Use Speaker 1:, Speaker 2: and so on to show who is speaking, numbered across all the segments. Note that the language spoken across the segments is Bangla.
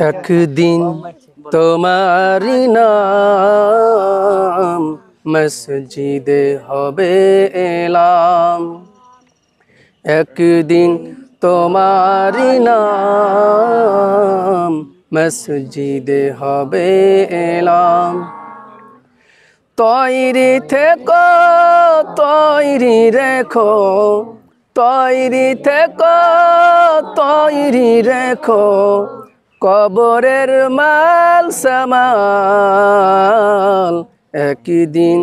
Speaker 1: একদিন তোমারি নাম মসজিদে হবে এলাম। একদিন তোমারি নাম মসজিদে হবে এলাম। তৈরি থেকো তৈরি রেখো, তৈরি থেকো তৈরি রেখো, কবরের মাল সামাল। একদিন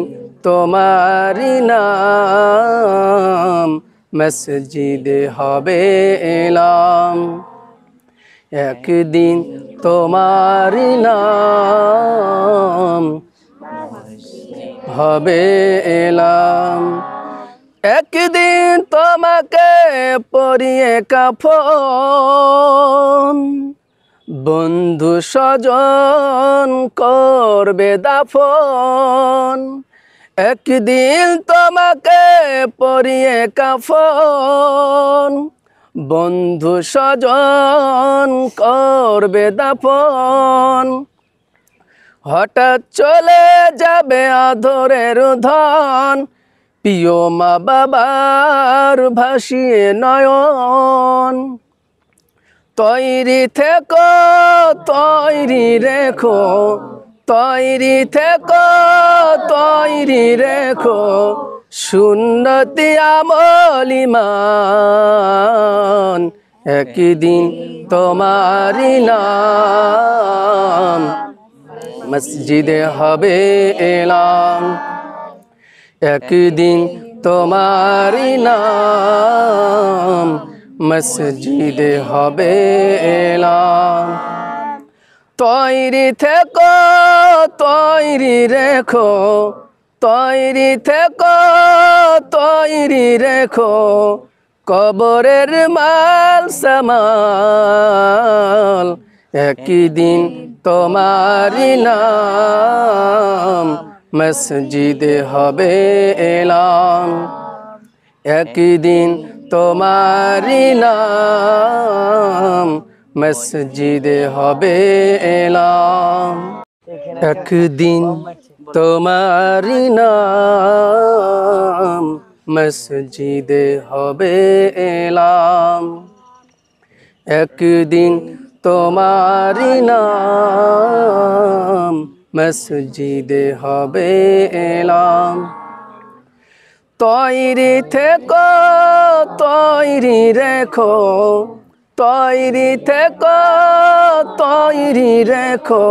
Speaker 1: তোমারি নাম মসজিদে হবে এলাম। একদিন তোমারি নাম হবে এলাম। একদিন তোমাকে পরিয়ে কাফন, বন্ধু স্বজন করবে দাফন। একদিন তোমাকে পরিয়ে কাফন, বন্ধু স্বজন করবে দাফন। হঠাৎ চলে যাবে আদরের ধন, প্রিয় মা বাবার ভাসিয়ে নয়ন। তৈরি থেকো তৈরি রেখো, তৈরি থেকো তৈরি রেখো, সুন্নতি আমল ঈমান। একদিন তোমারি নাম মসজিদে হবে এলাম। একদিন তোমারি নাম মসজিদে হবে এলাম। তৈরি থেকো তৈরি রেখো, তৈরি থেকো তৈরি রেখো, কবরের মাল সামাল। একদিন তোমারি নাম মসজিদে হবে এলাম। একদিন তোমারি নাম মসজিদে হবে এলাম। একদিন তোমারি নাম মসজিদে হবে এলাম। একদিন তোমারি নাম মসজিদে হবে এলাম। তৈরি থেকো তৈরি রেখো, তৈরি থেকো তৈরি রেখো,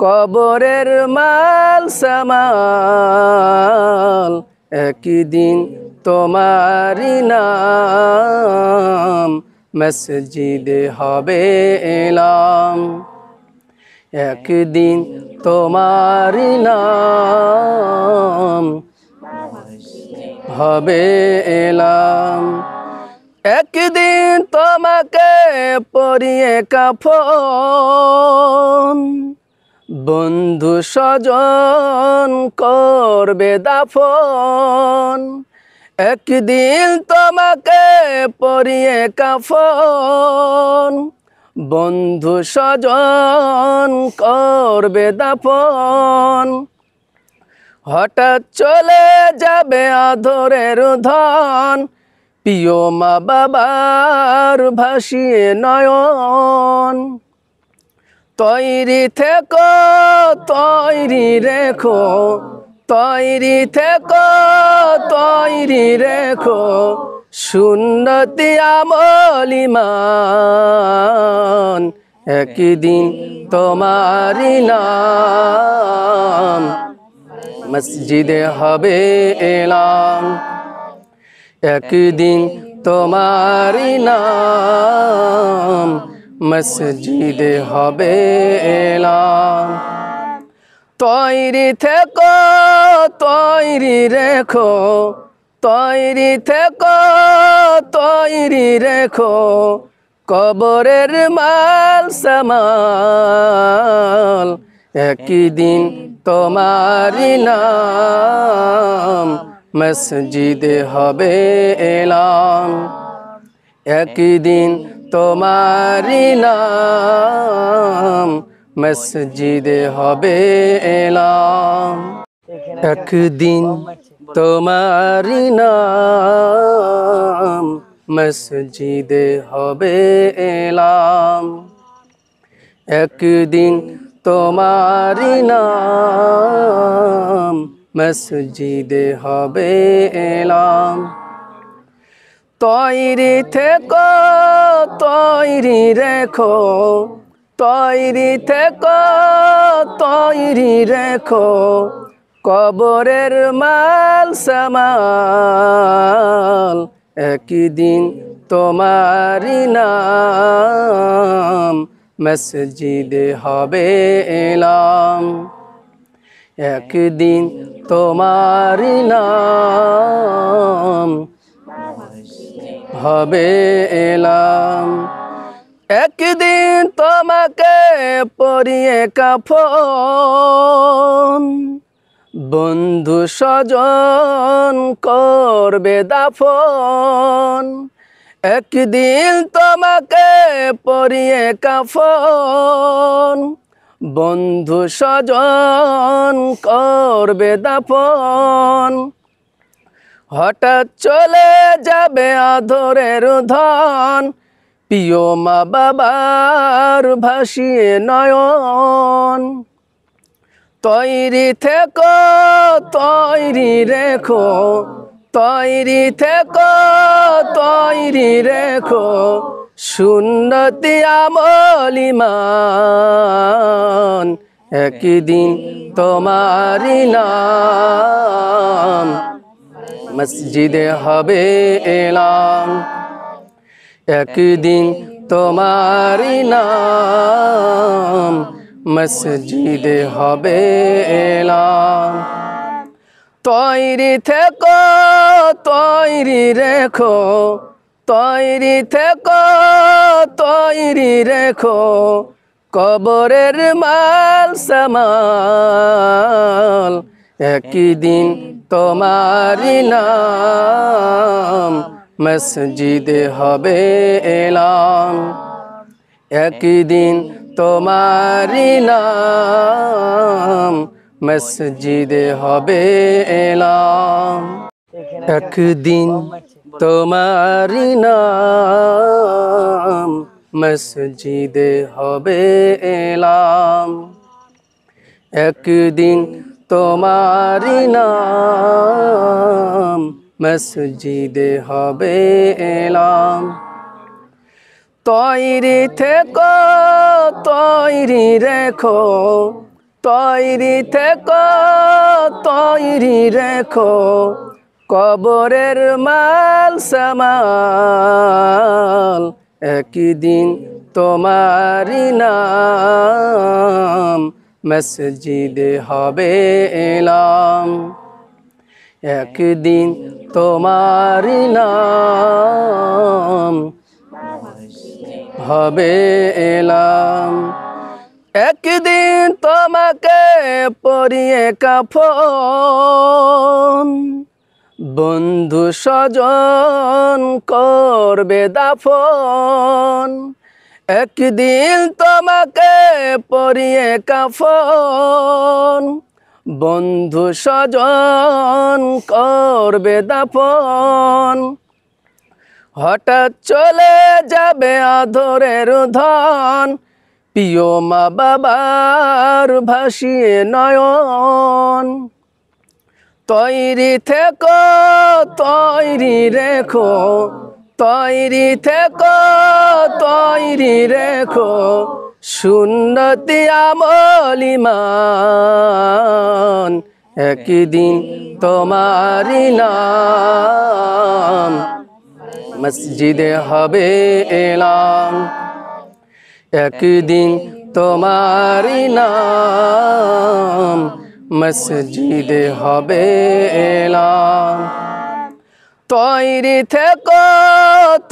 Speaker 1: কবরের মাল সামাল। একদিন তোমারি নাম মসজিদে হবে এলাম। একদিন তোমারি নাম হবে এলাম। একদিন তোমাকে পরিয়ে কাফন, বন্ধু স্বজন করবে দাফন। একদিন তোমাকে পরিয়ে কাফন, বন্ধু স্বজন করবে দাফন। হঠাৎ চলে যাবে আদরের ধন, প্রিয় মা বাবার ভাসিয়ে নয়ন। তৈরি থেকো তৈরি রেখো, তৈরি থেকো তৈরি রেখো, সুন্নতি আমল ঈমান। একদিন তোমারি নাম মসজিদে হবে এলাম। একদিন তোমারি নাম মসজিদে হবে এলাম। তৈরি থেকো তৈরি রেখো, তৈরি থেকো তৈরি রেখো, কবরের মাল সামাল। একদিন তোমারি নাম মসজিদে হবে এলাম। একদিন তোমারি নাম মসজিদে হবে এলাম একদিন তোমারি নাম মসজিদে হবে এলাম একদিন তোমারি নাম মসজিদে হবে এলাম তৈরি থেকো তৈরি রেখো তৈরি থেকো তৈরি রেখো কবরের মাল সামাল একদিন তোমারি নাম মসজিদে হবে এলাম একদিন তোমারি নাম হবে এলাম একদিন তোমাকে পরিয়ে কাফন বন্ধু স্বজন করবে দাফন একদিন তোমাকে পরিয়ে কাফন বন্ধু স্বজন করবে দাফন হঠাৎ চলে যাবে আদরের ধন প্রিয় মা বাবার ভাসিয়ে নয়ন তৈরি থেকো তৈরি রেখো তৈরি থেকো তৈরি রেখো সুন্নতি আমল ঈমান একদিন তোমারি নাম মসজিদে হবে এলাম একদিন তোমারি নাম মসজিদে হবে এলাম তৈরি থেকো তৈরি রেখো তৈরি থেকো তৈরি রেখো কবরের মাল সামাল একদিন তোমারি নাম মসজিদে হবে এলাম একদিন তোমারি নাম মসজিদে হবে এলাম একদিন তোমারি নাম মসজিদে হবে এলাম একদিন তোমারি নাম মসজিদে হবে এলাম তৈরি থেকো তৈরি রেখো তৈরি থেকো তৈরি রেখো কবরের মাল সামাল একদিন তোমারি নাম মসজিদে হবে এলাম একদিন তোমারি নাম হবে এলাম একদিন তোমাকে পরিয়ে কাফন বন্ধু স্বজন করবে দাফন একদিন তোমাকে পরিয়ে কাফন বন্ধু স্বজন করবে দাফন হঠাৎ চলে যাবে আদরের ধন প্রিয় মা বাবার ভাসিয়ে নয়ন তৈরি থেকো তৈরি রেখো তৈরি থেকো তৈরি রেখো সুন্নতি আমল ঈমান একদিন তোমারি নাম মসজিদে হবে এলাম একদিন তোমারি নাম মসজিদে হবে এলাম তৈরি থেকো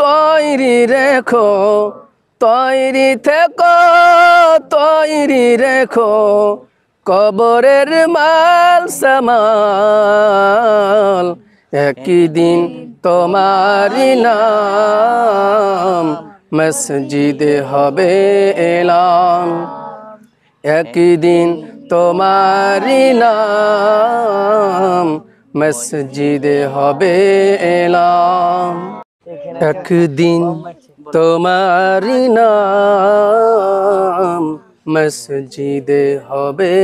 Speaker 1: তৈরি রেখো তৈরি থেকো তৈরি রেখো কবরের মাল সামাল একদিন তোমারি নাম মসজিদে হবে এলাম। একদিন তোমারি নাম মসজিদে হবে এলাম। একদিন তোমারি নাম মসজিদে হবে